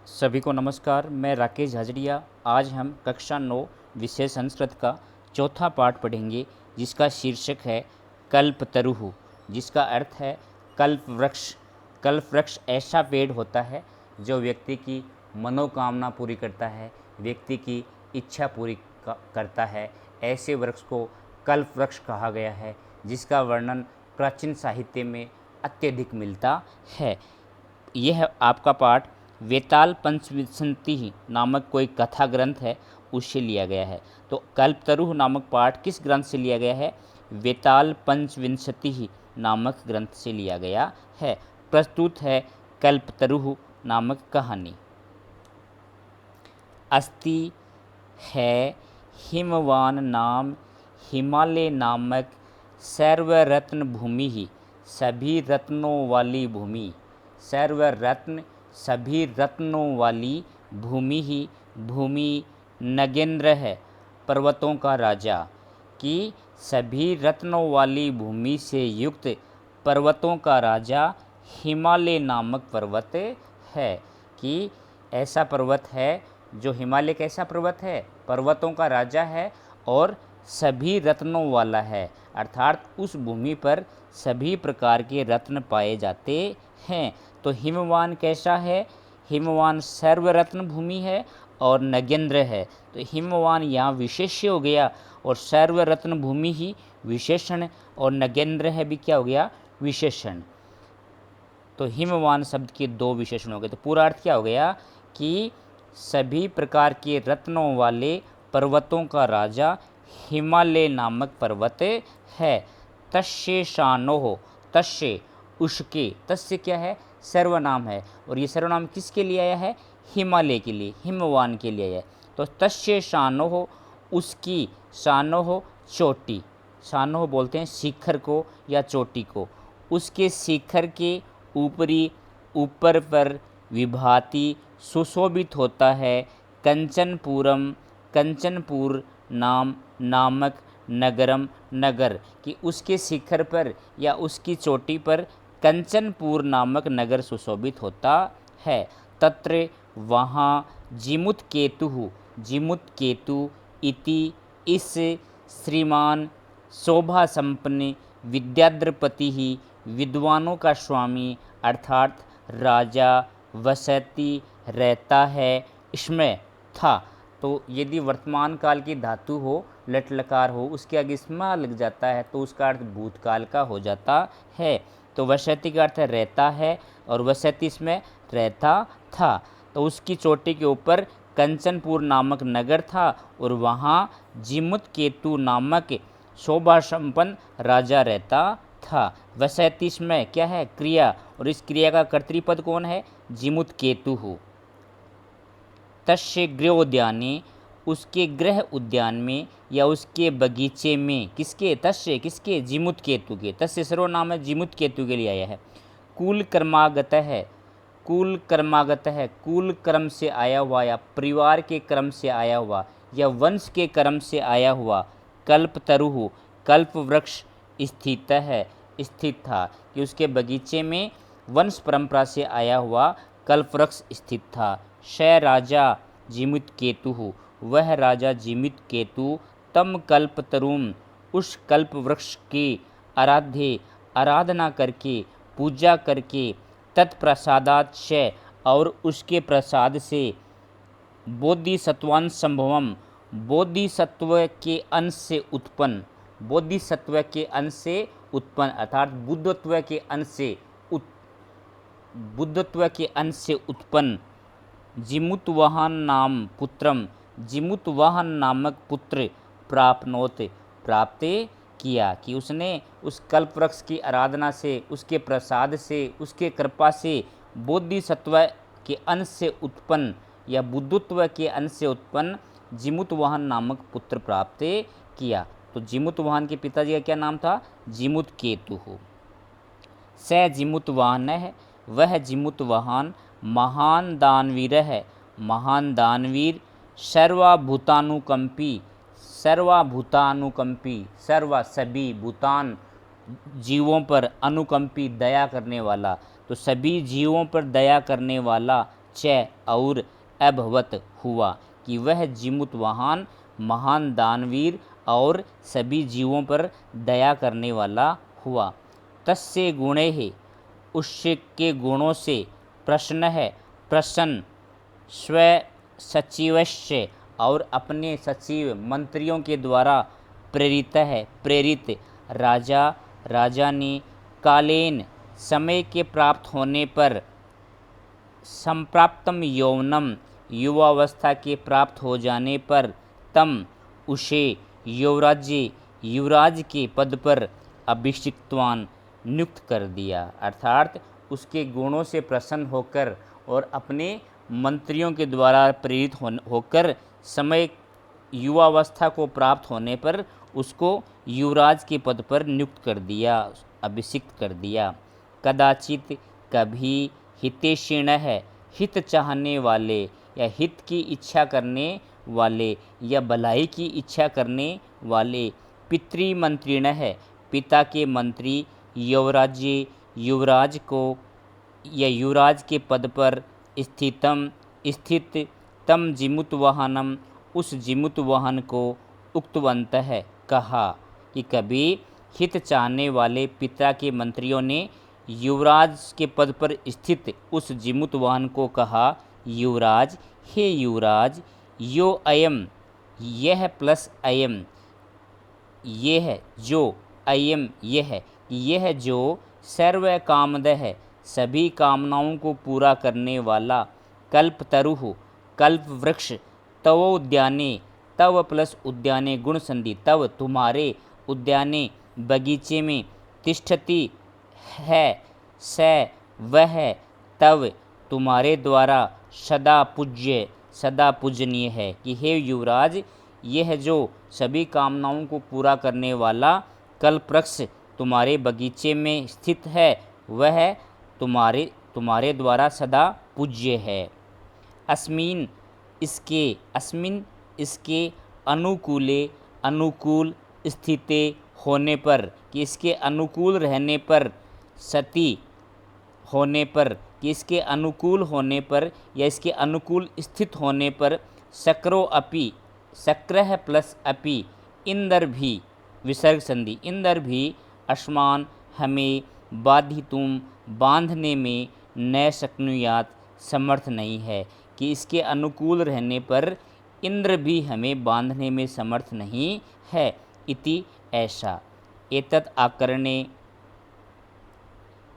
सभी को नमस्कार। मैं राकेश झाझड़िया। आज हम कक्षा 9 विषय संस्कृत का चौथा पाठ पढ़ेंगे, जिसका शीर्षक है कल्पतरुः, जिसका अर्थ है कल्प वृक्ष। कल्प वृक्ष ऐसा पेड़ होता है जो व्यक्ति की मनोकामना पूरी करता है, व्यक्ति की इच्छा पूरी करता है। ऐसे वृक्ष को कल्प वृक्ष कहा गया है, जिसका वर्णन प्राचीन साहित्य में अत्यधिक मिलता है। यह आपका पाठ वेताल पंचविंशति नामक कोई कथा ग्रंथ है, उससे लिया गया है। तो कल्पतरुः नामक पाठ किस ग्रंथ से लिया गया है? वेताल पंचविंशति नामक ग्रंथ से लिया गया है। प्रस्तुत है कल्पतरुः नामक कहानी। अस्ति है हिमवान नाम हिमालय नामक सर्वरत्न भूमि ही, सभी रत्नों वाली भूमि। सर्वरत्न सभी रत्नों वाली भूमि ही भूमि नगेंद्र है, पर्वतों का राजा। कि सभी रत्नों वाली भूमि से युक्त पर्वतों का राजा हिमालय नामक पर्वत है। कि ऐसा पर्वत है जो हिमालय कैसा पर्वत है? पर्वतों का राजा है और सभी रत्नों वाला है, अर्थात उस भूमि पर सभी प्रकार के रत्न पाए जाते हैं। तो हिमवान कैसा है? हिमवान सर्वरत्न भूमि है और नगेंद्र है। तो हिमवान यहाँ विशेष्य हो गया और सर्वरत्न भूमि ही विशेषण, और नगेंद्र है भी क्या हो गया? विशेषण। तो हिमवान शब्द के दो विशेषण हो गए। तो पूरा अर्थ क्या हो गया? कि सभी प्रकार के रत्नों वाले पर्वतों का राजा हिमालय नामक पर्वत है। तस्य शानोः, तस्य उसके, तस्य क्या है? सर्वनाम है, और ये सर्वनाम किसके लिए आया है? हिमालय के लिए, हिमवान के लिए आया है। तो तस्य शानोः, उसकी, शानोः चोटी, शानोः बोलते हैं शिखर को या चोटी को। उसके शिखर के ऊपरी, ऊपर पर विभाति सुशोभित होता है कंचनपुरम, कंचनपुर नामक नगरम, नगर। कि उसके शिखर पर या उसकी चोटी पर कंचनपुर नामक नगर सुशोभित होता है। तत्र वहाँ जिमुत केतु, जिमुत केतु इति, इस श्रीमान शोभा संपन्न विद्याद्रपति ही, विद्वानों का स्वामी अर्थात राजा वसति रहता है, इसमें था। तो यदि वर्तमान काल की धातु हो, लट लकार हो, उसके आगे स्मा लग जाता है तो उसका अर्थ भूतकाल का हो जाता है। तो वसति का अर्थ रहता है और वसति इसमें रहता था। तो उसकी चोटी के ऊपर कंचनपुर नामक नगर था और वहाँ जिमुत केतु नामक शोभा संपन्न राजा रहता था। वसति इसमें क्या है? क्रिया, और इस क्रिया का कर्तृपद कौन है? जिमुत केतु हो। तस्य गृहोद्याने, उसके गृह उद्यान में या उसके बगीचे में। किसके? तस्य, किसके? जिमुत केतु के। तस्य सर्वनाम है, जिमुत केतु के लिए आया है। कुल कर्मागत है, कुल कर्मागत है, कुल क्रम से आया हुआ या परिवार के क्रम से आया हुआ या वंश के क्रम से आया हुआ। कल्पतरुः, कल्प वृक्ष स्थित है, स्थित था। कि उसके बगीचे में वंश परंपरा से आया हुआ कल्प वृक्ष स्थित था। स राजा जिमुत केतु, वह राजा जिमुत केतु तम कल्पतरुम, उस कल्प वृक्ष की आराध्य, आराधना करके, पूजा करके, तत्प्रसादात् च, और उसके प्रसाद से, बोधिसत्वान् संभवम, बोधिसत्व के अंश से उत्पन्न, बोधिसत्व के अंश से उत्पन्न अर्थात बुद्धत्व के अंश से, बुद्धत्व के अंश से उत्पन्न जिमुतवाहन नाम पुत्रम, जिमुतवाहन नामक पुत्र प्राप्नोत, प्राप्त किया। कि उसने उस कल्प वृक्ष की आराधना से, उसके प्रसाद से, उसके कृपा से बोधिसत्व के अंश से उत्पन्न या बुद्धत्व के अंश से उत्पन्न जिमुतवाहन नामक पुत्र प्राप्त किया। तो जिमुतवाहन के पिताजी का क्या नाम था? जिमुत केतु हो। स जिमुतवाहन है, वह जिमुतवाहन महान दानवीर है, महान दानवीर। सर्वभूतानुकंपी, सर्वभूतानुकंपी, सर्व सभी, भूतान जीवों पर, अनुकंपी दया करने वाला। तो सभी जीवों पर दया करने वाला च और अभवत हुआ कि वह जिमुतवाहन महान दानवीर और सभी जीवों पर दया करने वाला हुआ। तस्य गुणे है, उसके गुणों से प्रसन्न है, प्रसन्न स्व सचिवस्य और अपने सचिव मंत्रियों के द्वारा प्रेरित है, प्रेरित राजा ने कालेन समय के प्राप्त होने पर संप्राप्तम यौवनम युवावस्था के प्राप्त हो जाने पर तम उसे युवराज के पद पर अभिषिक्तवान नियुक्त कर दिया। अर्थात उसके गुणों से प्रसन्न होकर और अपने मंत्रियों के द्वारा प्रेरित होकर समय युवावस्था को प्राप्त होने पर उसको युवराज के पद पर नियुक्त कर दिया, अभिषिक्त कर दिया। कदाचित कभी हितेषिण है, हित चाहने वाले या हित की इच्छा करने वाले या भलाई की इच्छा करने वाले, पितृमंत्रिण है, पिता के मंत्री, युवराज को या युवराज के पद पर स्थित तम जिमुतवाहनम उस जिमुतवाहन को उक्तवंत है कहा कि कभी हित चाहने वाले पिता के मंत्रियों ने युवराज के पद पर स्थित उस जिमुतवाहन को कहा, युवराज, हे युवराज, यो अयम, यह प्लस अयम, यह जो, अयम यह जो सर्व कामद है, सभी कामनाओं को पूरा करने वाला, कल्पतरुः, कल्प वृक्ष, तव उद्याने, तव प्लस उद्याने गुण संधि, तव तुम्हारे, उद्याने बगीचे में, तिष्ठति है, स वह, तव तुम्हारे द्वारा, सदा पूज्य, सदा पूजनीय है कि हे युवराज, यह जो सभी कामनाओं को पूरा करने वाला कल्पवृक्ष तुम्हारे बगीचे में स्थित है, वह तुम्हारे द्वारा सदा पूज्य है। अस्मिन इसके अनुकूल स्थिति होने पर, कि इसके अनुकूल रहने पर, सती होने पर, कि इसके अनुकूल होने पर या इसके अनुकूल स्थित होने पर, शक्रो अपि, शक्रः प्लस अपि, इंद्र भी, विसर्ग संधि, इंद्र भी अस्मान हमें बाधितुम बांधने में न शक्नुयात समर्थ नहीं है, कि इसके अनुकूल रहने पर इंद्र भी हमें बांधने में समर्थ नहीं है। इति ऐसा।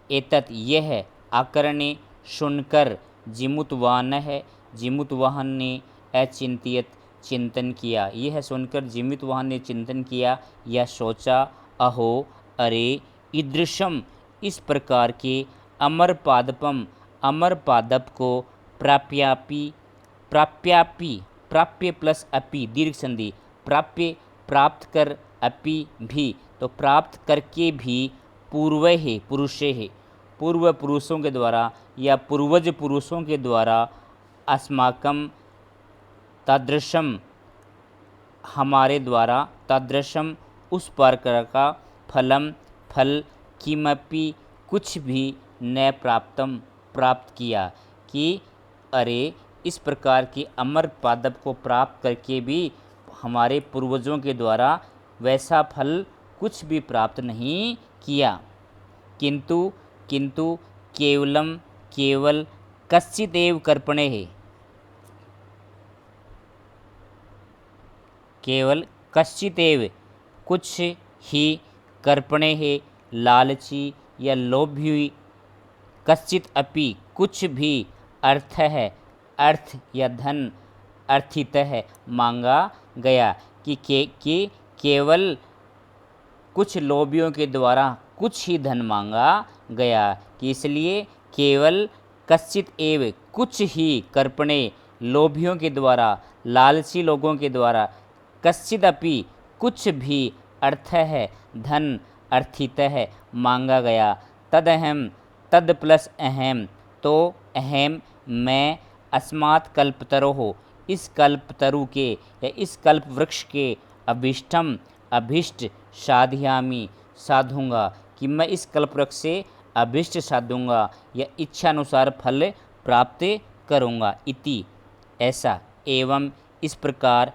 एतत् यह आकरणे सुनकर जिमुतवाहन ने अचिंतित चिंतन किया, यह सुनकर जिमुतवाहन ने चिंतन किया या सोचा, अहो अरे ईदृशम, इस प्रकार के अमर पादप को प्राप्य प्लस अपि दीर्घ संधि, प्राप्त कर, अपि भी, तो प्राप्त करके भी, पूर्व पुरुषों के द्वारा या पूर्वज पुरुषों के द्वारा, अस्माकम तादृशम, हमारे द्वारा, तादृशम उस प्रकार का, फल किमपि कुछ भी न प्राप्त किया, कि अरे इस प्रकार के अमर पादप को प्राप्त करके भी हमारे पूर्वजों के द्वारा वैसा फल कुछ भी प्राप्त नहीं किया। किंतु केवल कश्चिदेव कर्पणे है, केवल कश्चिदेव कुछ ही, कर्पणे है लालची या लोभी, कश्चित अपि कुछ भी, अर्थ या धन, अर्थित है मांगा गया, कि केवल कुछ लोभियों के द्वारा कुछ ही धन मांगा गया, कि इसलिए केवल कश्चित एव कुछ ही, कर्पणे लोभियों के द्वारा, लालची लोगों के द्वारा, कश्चित अपि कुछ भी, अर्थ है धन, अर्थित है मांगा गया, तद प्लस अहम, तो अहम मैं, अस्मात् कल्पतरोः, इस कल्पतरु के या इस कल्प वृक्ष के, अभिष्ट साधयामि, साधूंगा, कि मैं इस कल्प वृक्ष से अभिष्ट साधूंगा या इच्छानुसार फल प्राप्त करूँगा। इति ऐसा, एवं इस प्रकार,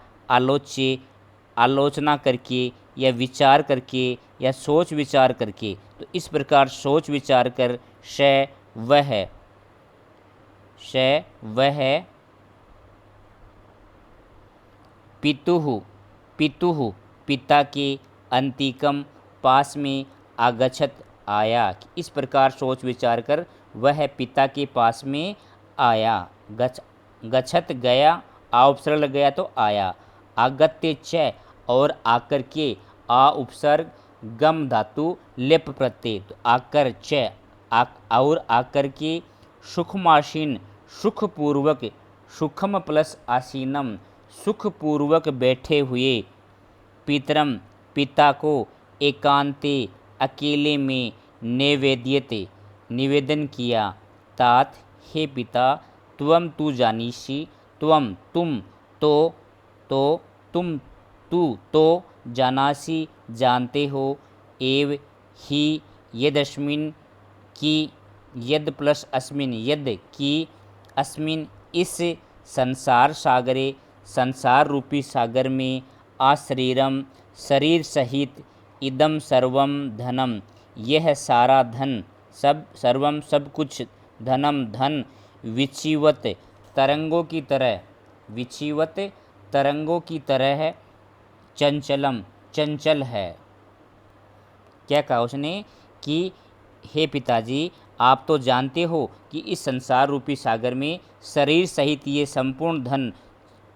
आलोचना करके या विचार करके या सोच विचार करके। तो इस प्रकार सोच विचार कर श वह पितुः पिता के अंतिकम पास में आगच्छत आया। इस प्रकार सोच विचार कर वह पिता के पास में आया। गच्छत गया, आ उपसर्ग लग गया तो आया। आगत्य च और आकर के, आ उपसर्ग गम धातु लेप प्रत्यय, तो आकर च और आकर के, सुखमासीन सुखपूर्वक, सुखम प्लस आसीनम सुखपूर्वक बैठे हुए, पितरम पिता को, एकांते अकेले में, निवेद्यते निवेदन किया, तात हे पिता, त्वम तू जानीसी, त्वम तुम, तुम तू तो, जानासी जानते हो, एव ही यदस्मिन की, यद प्लस अस्मिन यद की, अस्मिन इस संसार सागरे संसार रूपी सागर में, आशरीरम शरीर सहित, इदम सर्वम धनम यह सारा धन, सर्वम सब कुछ, धनम धन, विचिवत तरंगों की तरह, विचिवत तरंगों की तरह है, चंचलम चंचल है। क्या कहा उसने कि हे पिताजी, आप तो जानते हो कि इस संसार रूपी सागर में शरीर सहित ये संपूर्ण धन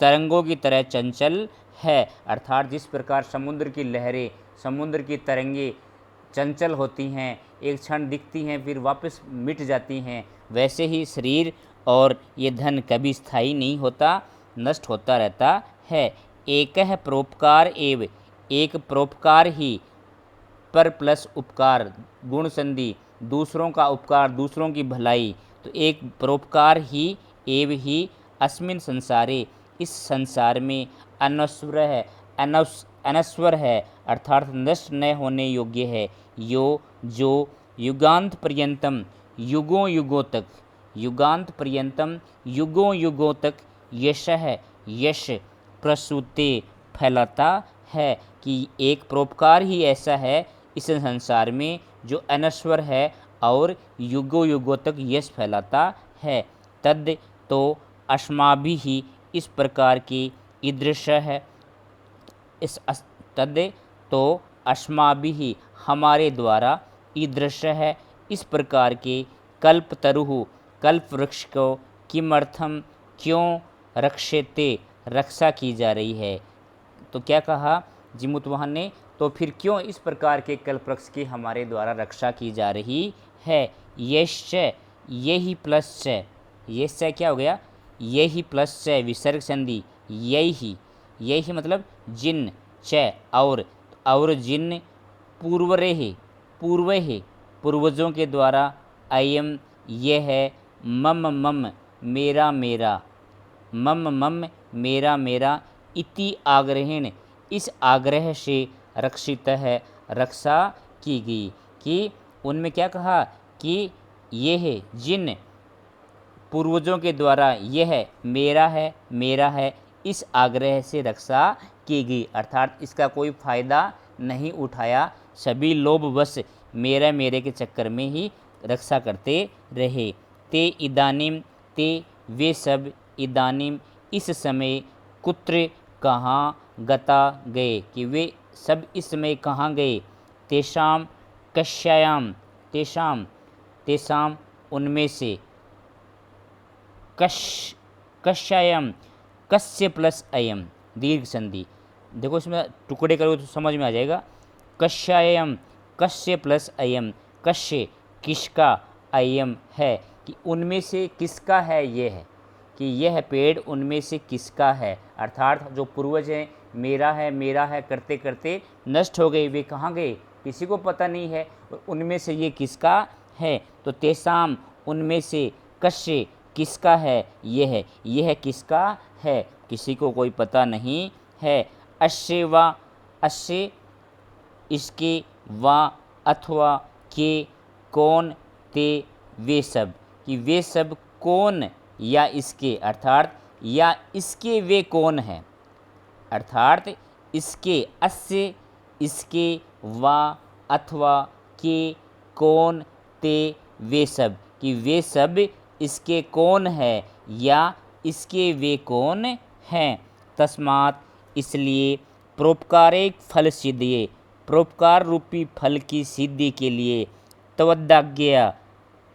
तरंगों की तरह चंचल है। अर्थात जिस प्रकार समुद्र की लहरें, समुद्र की तरंगे चंचल होती हैं, एक क्षण दिखती हैं फिर वापस मिट जाती हैं, वैसे ही शरीर और ये धन कभी स्थायी नहीं होता, नष्ट होता रहता है। एक है परोपकार एव, एक परोपकार ही, पर प्लस उपकार, गुण संधि, दूसरों का उपकार, दूसरों की भलाई, तो एक परोपकार ही, एव ही, अस्मिन संसारे इस संसार में, अनस्वर है, अनस्वर है अर्थात नष्ट न होने योग्य है, जो युगांत पर्यंतम युगों युगों तक, युगांत पर्यंतम युगों युगों तक, यश है यश प्रसूते फैलाता है। कि एक परोपकार ही ऐसा है इस संसार में जो अनश्वर है और युगों युगों तक यश फैलाता है। तद तो अस्माभि ही इस प्रकार की ईदृश है, तद तो अस्माभि ही हमारे द्वारा, ईदृश है इस प्रकार के, कल्पतरुः कल्प वृक्ष को, किमर्थम क्यों, रक्षेते रक्षा की जा रही है। तो क्या कहा जिमुतवाहन ने, तो फिर क्यों इस प्रकार के कल्प वृक्ष की हमारे द्वारा रक्षा की जा रही है। यश्च यही प्लस च, यश्च क्या हो गया, यही प्लस च विसर्ग संधि, यही मतलब जिन, च और जिन, पूर्वे पूर्वजों के द्वारा, अयम यह है, मम मेरा मेरा, इति आग्रहेण इस आग्रह से, रक्षित है रक्षा की गई। कि उनमें क्या कहा कि यह जिन पूर्वजों के द्वारा यह मेरा है इस आग्रह से रक्षा की गई, अर्थात इसका कोई फायदा नहीं उठाया, सभी लोभवश मेरे के चक्कर में ही रक्षा करते रहे। ते इदानीम ते वे सब, इदानीम इस समय, कुत्र कहाँ, गता गए कि वे सब इस समय कहाँ गए। तेषाम कश्यायाम तेषाम उनमें से, कश्यायम कस्य प्लस अयम दीर्घ संधि, देखो इसमें टुकड़े करो तो समझ में आ जाएगा। कश्यायम कस्य प्लस अयम, कश्य किसका, अयम है कि उनमें से किसका है, ये है कि यह पेड़ उनमें से किसका है, अर्थात जो पूर्वज हैं मेरा है करते करते नष्ट हो गए, वे कहाँ गए किसी को पता नहीं है, उनमें से ये किसका है। तो तेसाम उनमें से, कश्य किसका है, यह किसका है, किसी को कोई पता नहीं है। अश्य इसके, वा अथवा के, कौन, ते वे सब कि वे सब कौन या इसके, अर्थात या इसके वे कौन हैं, अर्थात इसके, अस्य इसके, वा अथवा के, कौन, ते, वे सब, कि वे सब इसके कौन है या इसके वे कौन हैं। तस्मात् इसलिए परोपकारेक फल सिद्धिये, परोपकार रूपी फल की सिद्धि के लिए त्वदाज्ञया,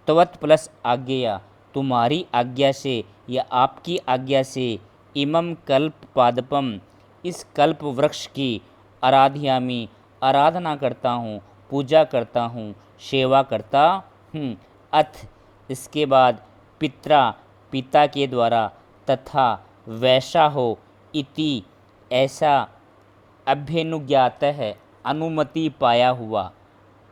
त्वत् प्लस आज्ञया, तुम्हारी आज्ञा से या आपकी आज्ञा से, इमं कल्प पादपम, इस कल्प वृक्ष की, आराध्यामि, आराधना करता हूँ, पूजा करता हूँ, सेवा करता हूँ। अथ इसके बाद पित्रा, पिता के द्वारा, तथा वैसा हो, इति ऐसा, अभ्यनुज्ञात है, अनुमति पाया हुआ,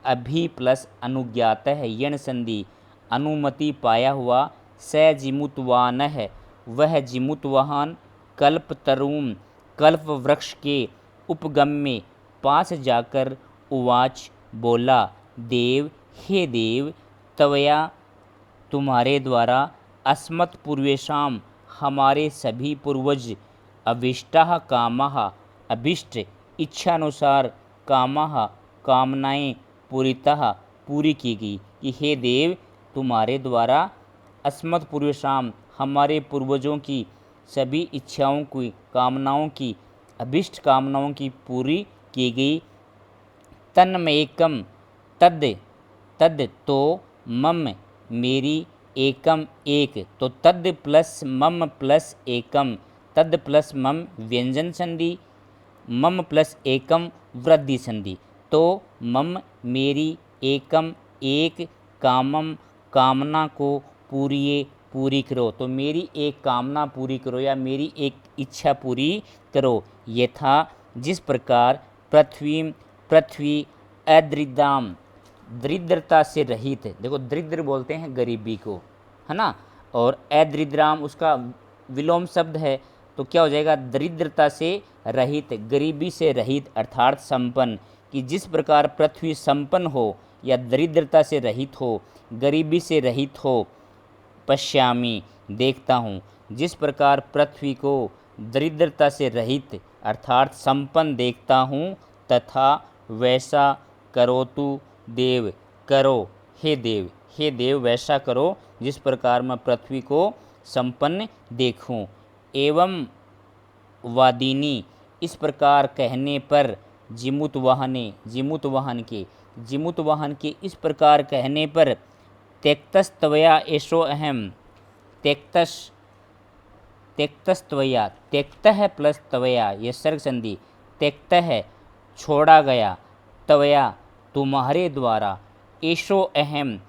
अभि प्लस अनुज्ञात है यण संधि, अनुमति पाया हुआ, स जिमुतवान है, वह जिमुतवाहन, कल्पतरुम, कल्प वृक्ष के उपगम में पास जाकर, उवाच बोला, देव, हे देव, तवया तुम्हारे द्वारा, अस्मत् पूर्वेशाम, हमारे सभी पूर्वज, अभिष्टाः कामाः, अभिष्ट इच्छानुसार, कामाः कामनाएं, पूरितः पूरी की गई, कि हे देव तुम्हारे द्वारा, अस्मत् पूर्वेशाम, हमारे पूर्वजों की सभी इच्छाओं की, कामनाओं की, अभिष्ट कामनाओं की पूरी की गई। तन्मयेकम, तद, तद तो, मम मेरी, एकम एक, तो तद प्लस मम प्लस एकम, तद प्लस मम व्यंजन संधि, मम प्लस एकम वृद्धि संधि, तो मम मेरी, एकम एक, कामम कामना को, पूरिये पूरी करो, तो मेरी एक कामना पूरी करो या मेरी एक इच्छा पूरी करो। यथा जिस प्रकार, पृथ्वी, पृथ्वी अदृदाम, दरिद्रता से रहित, देखो दरिद्र बोलते हैं गरीबी को, है ना, और अदृद्राम उसका विलोम शब्द है, तो क्या हो जाएगा, दरिद्रता से रहित, गरीबी से रहित, अर्थात संपन्न, कि जिस प्रकार पृथ्वी संपन्न हो या दरिद्रता से रहित हो, गरीबी से रहित हो, पश्यामी देखता हूँ, जिस प्रकार पृथ्वी को दरिद्रता से रहित अर्थात संपन्न देखता हूँ, तथा वैसा करोतु देव, करो हे देव, हे देव वैसा करो जिस प्रकार मैं पृथ्वी को संपन्न देखूं। एवं वादिनी, इस प्रकार कहने पर, जिमुतवाहने, जिमुतवाहन के इस प्रकार कहने पर, त्यक्तस्तवया एषो अहम, त्यक्तस, त्यक्तस्तवया, त्यक्त है प्लस तवया, यह सर्ग संधि, त्यक्त है छोड़ा गया, तवया तुम्हारे द्वारा, एषो अहम,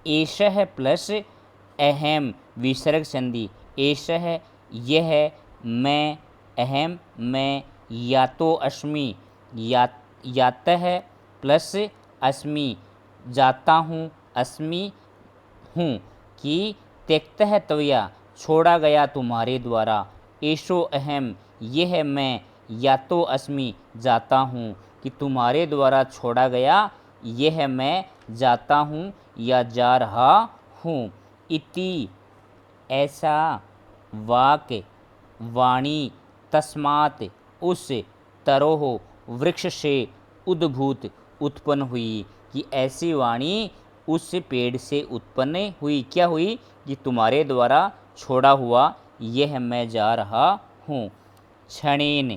एष है प्लस अहम विसर्ग संधि, एष है यह है, मैं, अहम मैं, यातो अस्मि, यात है प्लस अस्मि जाता हूँ, अस्मि हूँ, कि त्यक्त है तवया छोड़ा गया तुम्हारे द्वारा, एषो अहम यह मैं, यातो अस्मि जाता हूँ, कि तुम्हारे द्वारा छोड़ा गया यह मैं जाता हूँ या जा रहा हूँ। इति ऐसा, वाक वाणी, तस्मात् उस, तरोह वृक्ष से, उद्भूत उत्पन्न हुई, कि ऐसी वाणी उस पेड़ से उत्पन्न हुई, क्या हुई, कि तुम्हारे द्वारा छोड़ा हुआ यह मैं जा रहा हूँ। क्षणेन,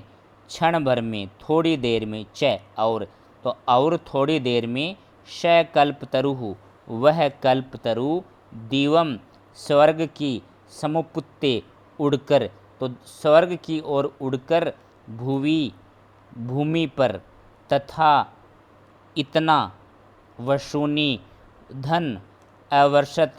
क्षण भर में, थोड़ी देर में, च और, तो और थोड़ी देर में, श कल्पतरुः वह कल्पतरु, दिवम स्वर्ग की, समुपुत्ते उड़कर, तो स्वर्ग की ओर उड़कर, भुवि भूमि पर, तथा इतना, वशुनी धन, अवर्षत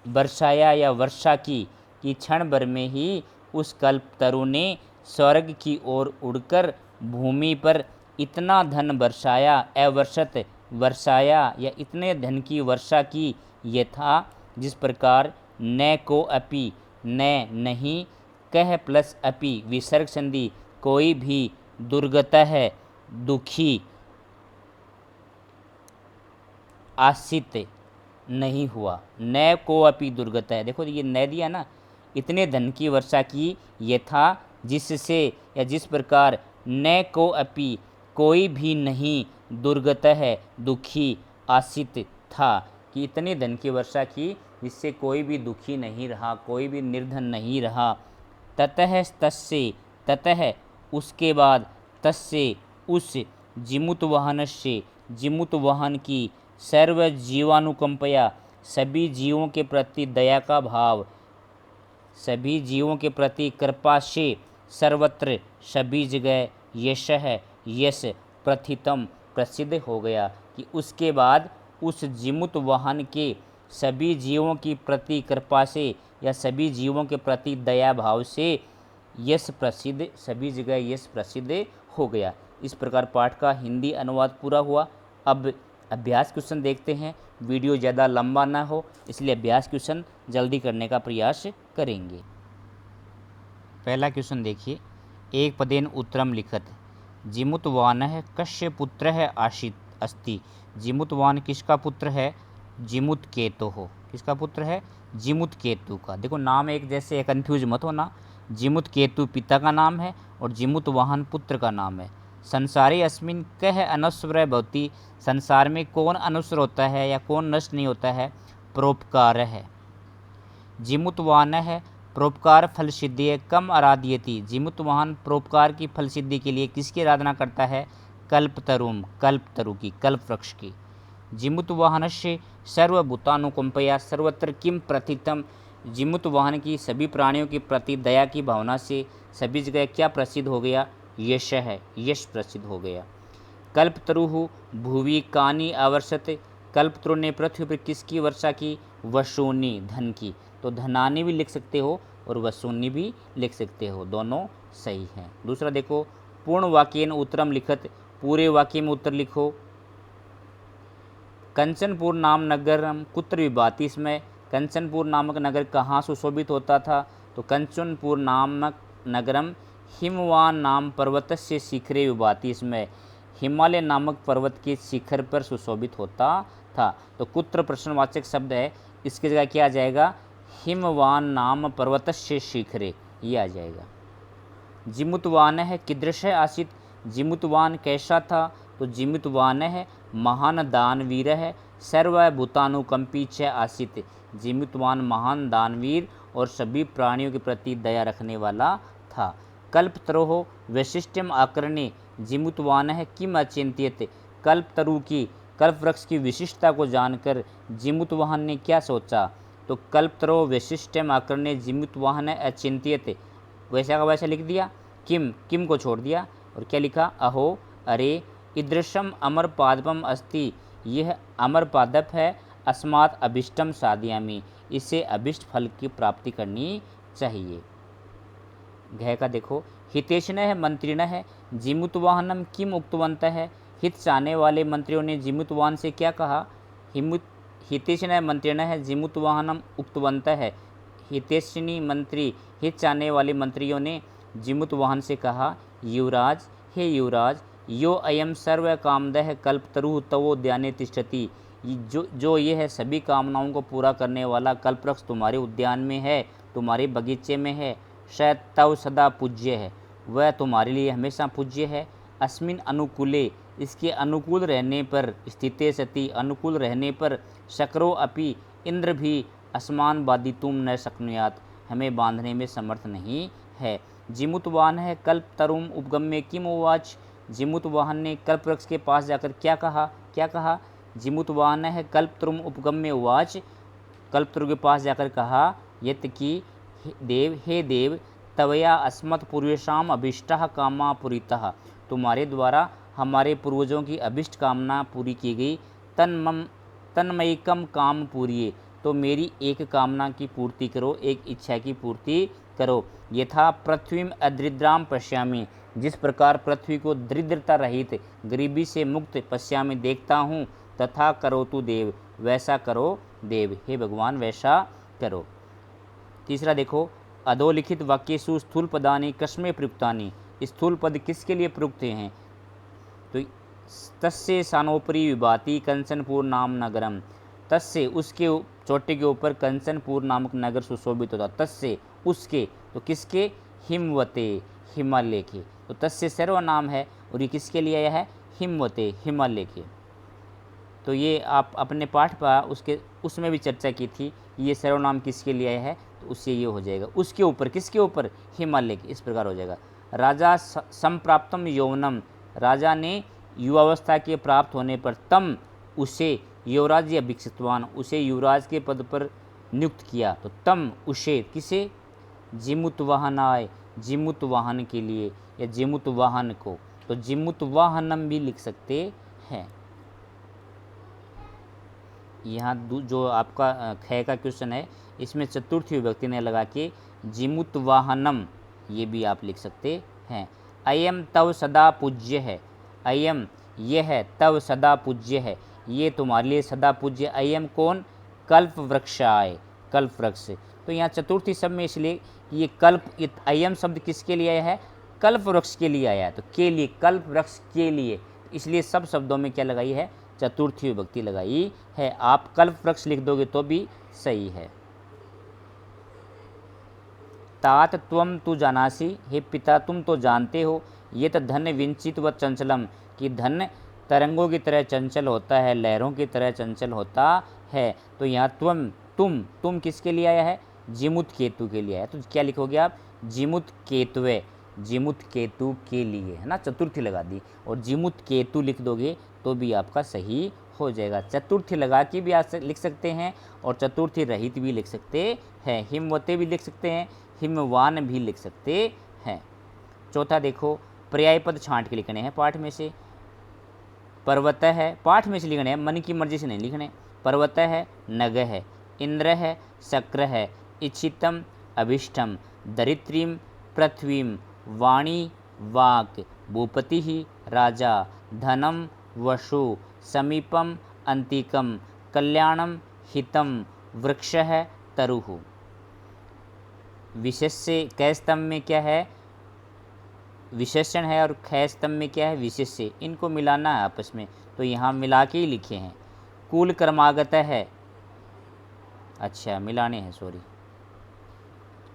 वर्षाया या वर्षा की, कि क्षण भर में ही उस कल्पतरु ने स्वर्ग की ओर उड़कर भूमि पर इतना धन बरसाया, अवर्षत वर्षाया या इतने धन की वर्षा की, यथा जिस प्रकार, न को अपि, न नहीं, कह प्लस अपि विसर्ग संधि, कोई भी, दुर्गत है दुखी, आश्रित नहीं हुआ, न को अपि दुर्गत है, देखो ये न दिया ना, इतने धन की वर्षा की यथा जिससे या जिस प्रकार न को अपि कोई भी नहीं दुर्गतः दुखी आसित था, कि इतने धन की वर्षा की जिससे कोई भी दुखी नहीं रहा, कोई भी निर्धन नहीं रहा। ततः तस्य ततः उसके बाद तस्य उस जिमुतवाहनस्य जिमुतवाहन की सर्व जीवानुकंपया सभी जीवों के प्रति दया का भाव, सभी जीवों के प्रति कृपा से सर्वत्र सभी जगह यश प्रथितम प्रसिद्ध हो गया, कि उसके बाद उस जीमुत वाहन के सभी जीवों की प्रति कृपा से या सभी जीवों के प्रति दया भाव से यश प्रसिद्ध, सभी जगह यश प्रसिद्ध हो गया। इस प्रकार पाठ का हिंदी अनुवाद पूरा हुआ। अब अभ्यास क्वेश्चन देखते हैं। वीडियो ज़्यादा लंबा ना हो इसलिए अभ्यास क्वेश्चन जल्दी करने का प्रयास करेंगे। पहला क्वेश्चन देखिए, एक पदेन उत्तरम लिखत। जिमुतवानः कस्य पुत्रः आसीत् अस्ति। जिमुतवान किसका पुत्र है? जिमुत केतु हो। किसका पुत्र है? जिमुत केतु का। देखो नाम एक जैसे है, कंफ्यूज मत होना। जिमुत केतु पिता का नाम है और जिमुतवाहन पुत्र का नाम है। संसारे अस्मिन् कः अनश्वर भवति। संसार में कौन अनश्वर होता है या कौन नष्ट नहीं होता है? परोपकार है। जिमुतवान है परोपकार फल सिद्धि कम आराध्यति। जिमुतवाहन परोपकार की फल सिद्धि के लिए किसकी आराधना करता है? कल्पतरुम, कल्पतरु की, कल्प वृक्ष की। जिमुतवाहनस्य सर्वभूतानुकंपया सर्वत्र किम प्रथितम। जिमुतवाहन की सभी प्राणियों के प्रति दया की भावना से सभी जगह क्या प्रसिद्ध हो गया? यश है, यश प्रसिद्ध हो गया। कल्पतरुः भुवि कानि अवर्षत। कल्पतरु ने पृथ्वी पर किसकी वर्षा की? वसूनि, धन की। तो धनानि भी लिख सकते हो और वसूनि भी लिख सकते हो, दोनों सही हैं। दूसरा देखो, पूर्ण वाक्येन उत्तरम लिखत। पूरे वाक्य में उत्तर लिखो। कंचनपुर नाम नगरम कुत्र विभाति स्म। कंचनपुर नामक नगर कहाँ सुशोभित होता था? तो कंचनपुर नामक नगरम हिमवान नाम पर्वतस्य शिखरे विभाति स्म। हिमालय नामक पर्वत के शिखर पर सुशोभित होता था। तो कुत्र प्रश्नवाचक शब्द है, इसकी जगह क्या आ जाएगा? हिमवान नाम पर्वतस्य शिखरे, ये आ जाएगा। जिमुतवान है कीदृश आसीत्। जिमुतवान कैसा था? तो जिमुतवान है महान दानवीर है सर्वभूतानुकंपी च आसीत्। जिमुतवान महान दानवीर और सभी प्राणियों के प्रति दया रखने वाला था। कल्पतरोः वैशिष्ट्यम आकरणे जिमुतवान है किम अचिंत्यत। कल्पतरु की, कल्प वृक्ष की विशिष्टता को जानकर जिमुतवाहन ने क्या सोचा? तो कल्पतरो वैशिष्ट्यम आकरणे जिमुतवाहन अचिंत्यत, वैसा का वैसा लिख दिया। किम, किम को छोड़ दिया और क्या लिखा? अहो, अरे, ईदृशम अमर पादपम अस्ति। यह अमर पादप है। अस्मात् अभिष्टम साधयामि, इससे अभिष्ट फल की प्राप्ति करनी चाहिए। घ का देखो, हितेशिनः मंत्रिणः जिमुतवाहनम किम उक्तवन्तः। हित चाहने वाले मंत्रियों ने जिमुतवाहन से क्या कहा? हितेशिनः मंत्रिणः जिमुतवाहनम उक्तवन्तः। हितेशिनी मंत्री, हित चाहने वाले मंत्रियों ने जिमुतवाहन से कहा, युवराज, हे युवराज, यो अयम सर्व कामदः कल्पतरुः तवोद्याने तिष्ठति। जो ये है सभी कामनाओं को पूरा करने वाला कल्पवृक्ष तुम्हारे उद्यान में है, तुम्हारे बगीचे में है। स तव सदा पूज्य है, वह तुम्हारे लिए हमेशा पूज्य है। अस्मिन अनुकूले, इसके अनुकूल रहने पर, स्थिते सति, अनुकूल रहने पर, शक्रो अपि, इंद्र भी, असमान बाधितुम न शक्नुयात्, हमें बांधने में समर्थ नहीं है। जिमुतवाहन है कल्पतरुम उपगम्य किम उवाच। जिमुतवाहन ने कल्पवृक्ष के पास जाकर क्या कहा? क्या कहा? जिमुतवाहन है कल्पतरुम उपगम्य उवाच। कल्पतरु के पास जाकर कहा, यत कि देव, हे देव, तवया अस्मत् पूर्वेषाम अभीष्टः कामा पूरितः। तुम्हारे द्वारा हमारे पूर्वजों की अभिष्ट कामना पूरी की गई। तन्मयिकम काम पूरिये, तो मेरी एक कामना की पूर्ति करो, एक इच्छा की पूर्ति करो। यथा पृथ्वीम अदरिद्राम पश्यामि, जिस प्रकार पृथ्वी को दरिद्रता रहित, गरीबी से मुक्त पश्यामि देखता हूँ, तथा करोतु देव, वैसा करो देव, हे भगवान वैसा करो। तीसरा देखो, अधोलिखित वाक्येषु स्थूल पदानि कस्मै प्रयुक्तानि। स्थूल पद किसके लिए प्रयुक्त हैं? तो तस्य सानोपरि विभाति कंचनपुर नाम नगरम। तस्य, उसके चोटी के ऊपर कंचनपुर नामक नगर सुशोभित होता। तस्य, उसके, तो किसके, हिमवते, हिमालय के। तो तस्य सर्वनाम है और ये किसके लिए आया है, हिमवते, हिमालय के। तो ये आप अपने पाठ पर उसमें भी चर्चा की थी, ये सर्वनाम किसके लिए आया है, तो उससे ये हो जाएगा उसके ऊपर, किसके ऊपर, हिमालय के, इस प्रकार हो जाएगा। राजा संप्राप्तम यौवनम, राजा ने युवावस्था के प्राप्त होने पर तम, उसे युवराज अभिषिक्तवान, उसे युवराज के पद पर नियुक्त किया। तो तम, उसे, किसे, जिमुत वाहनाय, जिमुत वाहन के लिए या जिमुत वाहन को, तो जिमुत वाहनम भी लिख सकते हैं। यहाँ जो आपका ख का क्वेश्चन है, इसमें चतुर्थी विभक्ति ने लगा के जिमुत वाहनम, ये भी आप लिख सकते हैं। अयम तव सदा पूज्य है, अयम ये है, तव सदा पूज्य है, ये तुम्हारे लिए सदा पूज्य। अयम कौन, कल्प वृक्षाय, कल्प वृक्ष। तो यहाँ चतुर्थी शब्द में इसलिए ये कल्प, ये अयम शब्द किसके लिए आया है, कल्प वृक्ष के लिए आया है। तो के लिए, कल्प वृक्ष के लिए, इसलिए सब शब्दों में क्या लगाई है, चतुर्थी विभक्ति लगाई है। आप कल्प वृक्ष लिख दोगे तो भी सही है। तात त्वम तु जानासी, हे पिता तुम तो जानते हो, ये तो धन विंचित व चंचलम, कि धन तरंगों की तरह चंचल होता है, लहरों की तरह चंचल होता है। तो यहाँ तुम किसके लिए आया है, जिमुत केतु के लिए आया। तो क्या लिखोगे आप, जिमुत केतुवे, जिमुत केतु के लिए, है ना, चतुर्थी लगा दी। और जिमुत केतु लिख दोगे तो भी आपका सही हो जाएगा। चतुर्थी लगा के भी आप लिख सकते हैं और चतुर्थी रहित भी लिख सकते हैं। हिमवते भी लिख सकते हैं, हिमवान भी लिख सकते हैं। चौथा देखो, पर्याय पद छांट के लिखने हैं पाठ में से। पर्वत है, पाठ में से लिखने हैं, मन की मर्जी से नहीं लिखने। पर्वत है, नग है, इंद्र है, शक्र है, इच्छितम, अभिष्टम, दरित्रीम, पृथ्वीम, वाणी, वाक, भूपति ही, राजा, धनम, वशु, समीपम, अंतिकम, कल्याणम, हितम, वृक्ष है, तरुः। विशेष्य क स्तंभ में क्या है, विशेषण है, और ख स्तंभ में क्या है, विशेष्य। इनको मिलाना है आपस में, तो यहाँ मिला के ही लिखे हैं। कुल क्रमागत है, अच्छा मिलाने हैं, सॉरी।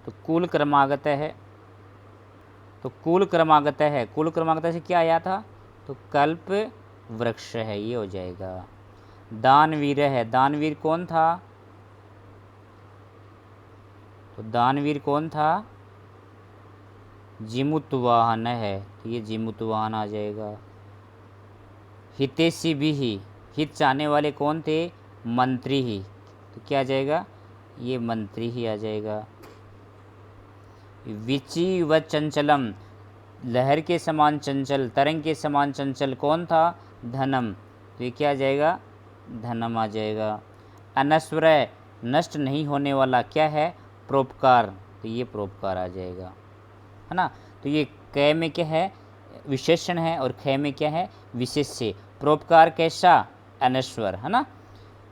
तो कुल क्रमागत है, तो कुल क्रमागत है, कुल क्रमागत से क्या आया था, तो कल्प वृक्ष है, ये हो जाएगा। दानवीर है, दानवीर कौन था, तो दानवीर कौन था, जिमुत वाहन है, तो ये जिमुत वाहन आ जाएगा। हितेशी भी ही, हित चाहने वाले कौन थे, मंत्री ही, तो क्या आ जाएगा, ये मंत्री ही आ जाएगा। विचि व चंचलम, लहर के समान चंचल, तरंग के समान चंचल कौन था, धनम, तो ये क्या आ जाएगा, धनम आ जाएगा। अनस्वर, नष्ट नहीं होने वाला क्या है, परोपकार, तो ये परोपकार आ जाएगा, है ना। तो ये क में क्या है, विशेषण है, और ख में क्या है, विशेष्य। परोपकार कैसा, अनश्वर, है ना।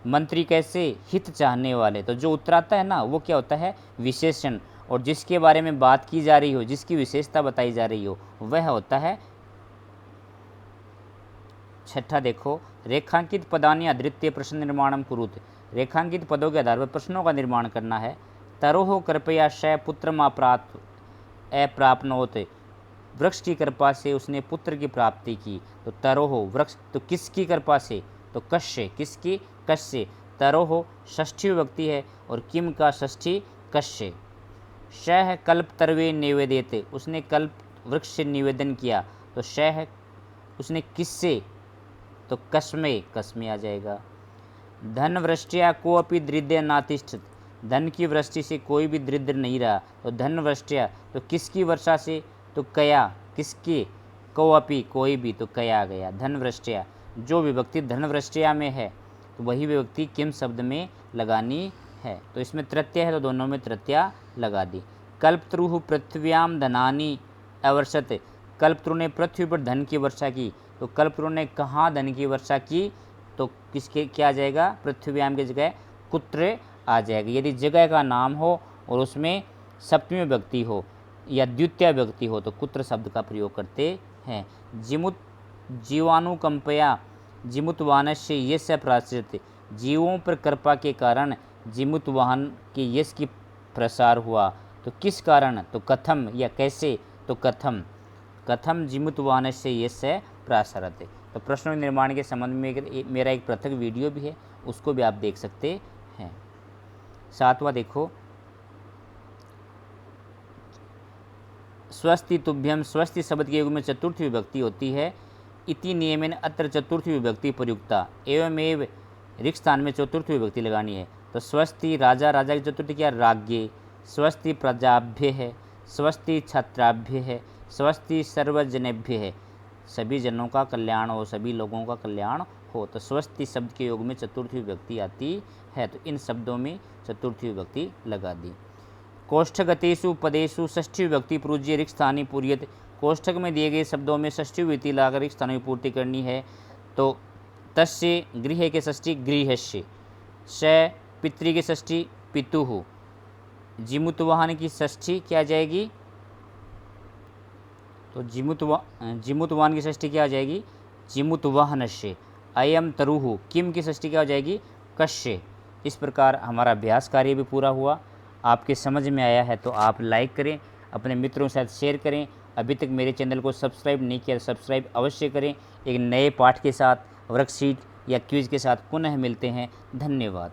मंत्री कैसे, हित चाहने वाले, तो जो उतराता है ना वो क्या होता है, विशेषण। और जिसके बारे में बात की जा रही हो, जिसकी विशेषता बताई जा रही हो, वह होता है। छठा देखो, रेखांकित पदानि अद्वितीय प्रश्न निर्माणम कुरुत, रेखांकित पदों के आधार पर प्रश्नों का निर्माण करना है। तरोह कृपया शय पुत्र अप्राप्नोत, वृक्ष की कृपा से उसने पुत्र की प्राप्ति की। तो तरोह वृक्ष, तो किसकी कृपा से, तो कश्य, किसकी, कश्य। तरोह षष्ठी विभक्ति है, और किम का षष्ठी कश्य। शह कल्प तरवे निवेदित, उसने कल्प वृक्ष से निवेदन किया। तो शह उसने किससे, तो कस्मे, कस्मे आ जाएगा। धन वृष्टिया को अपि दृढ़ नातिष्ठित, धन की वृष्टि से कोई भी दृढ़ नहीं रहा। तो धन वृष्टिया, तो किसकी वर्षा से, तो कया, किसकी, को अपि, कोई भी, तो कया आ गया। धन वृष्टिया, जो विभक्ति धन वृष्टिया में है तो वही विभक्ति किम शब्द में लगानी है। तो इसमें तृतीया है तो दोनों में तृतीया लगा दी। कल्पतरुः पृथ्व्याम धनानि अवर्षत, कल्पतरु ने पृथ्वी पर धन की वर्षा की। तो कल्पतरु ने कहाँ धन की वर्षा की, तो किसके, क्या आ जाएगा, पृथ्व्याम की जगह कुत्र आ जाएगा। यदि जगह का नाम हो और उसमें सप्तमी विभक्ति हो या द्वितीय विभक्ति हो तो कुत्र शब्द का प्रयोग करते हैं। जिमुत जीवानुकंपया, जिमुत वाहनस्य यश प्राश्रित, जीवों पर कृपा के कारण जिमुत वाहन के यश की प्रसार हुआ। तो किस कारण, तो कथम, या कैसे, तो कथम। कथम जिमुतवानस्य यस्य प्रासरते। तो प्रश्नों के निर्माण के संबंध में मेरा एक पृथक वीडियो भी है, उसको भी आप देख सकते हैं। सातवां देखो, स्वस्ति तुभ्यम, स्वस्ति शब्द के युग में चतुर्थी विभक्ति होती है। इति नियमेन अत्र चतुर्थी विभक्ति प्रयुक्ता, एवमेव ऋक् स्थान में चतुर्थी विभक्ति लगानी है। तो स्वस्ति राजा, राजा की चतुर्थी क्या, राज्ञे। स्वस्ति प्रजाभ्य है, स्वस्ति छात्राभ्य है, स्वस्ति सर्वजनेभ्य है, सभी जनों का कल्याण हो, सभी लोगों का कल्याण हो। तो स्वस्ति शब्द के योग में चतुर्थी विभक्ति आती है, तो इन शब्दों में चतुर्थी विभक्ति लगा दी। कोष्ठगतेषु पदेषु षष्ठी विभक्ति पूज्य ऋक् स्थानी पूर्यत। कोष्ठक में दिए गए शब्दों में षष्ठी विभक्ति लाकर ऋक् स्थानों की पूर्ति करनी है। तो तस्य गृह के षष्ठी गृहस्य, श पितृ की षष्ठी पितुः, जिमुतवाहन की षष्ठी क्या आ जाएगी, तो जिमुतवाहन की षष्ठी क्या आ जाएगी, जिमुतवाहनस्य। अयम तरुः, किम की षष्ठी क्या हो जाएगी, कस्य। इस प्रकार हमारा अभ्यास कार्य भी पूरा हुआ। आपके समझ में आया है तो आप लाइक करें, अपने मित्रों के साथ शेयर करें। अभी तक मेरे चैनल को सब्सक्राइब नहीं किया, सब्सक्राइब अवश्य करें। एक नए पाठ के साथ, वर्कशीट या क्विज के साथ पुनः मिलते हैं। धन्यवाद।